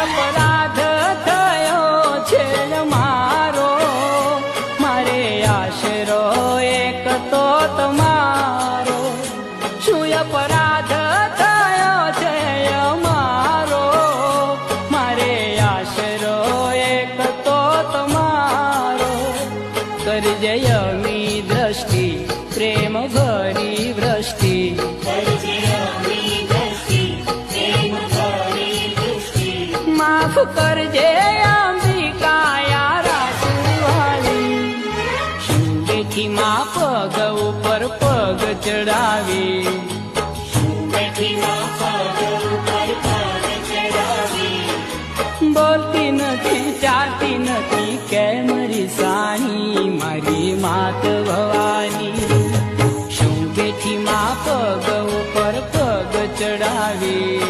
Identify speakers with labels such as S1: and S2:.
S1: અપરાધ થયો છે મારો, મારે આશરો એક તો તમારો. શું અપરાધ થયો છે મારો, મારે આશરો એક તો તમારો. કરજે અમી દ્રષ્ટિ પ્રેમ ભરી વૃષ્ટિ, માફ કરજે અંબિકા રાસુવાલી. બેઠી માં પગ ઉપર પગ ચડાવી, બોલતી નથી ચાલતી નથી કેમ રીસાણી મારી માત ભવાની. શું બેઠી માં પગ ઉપર પગ ચડાવી.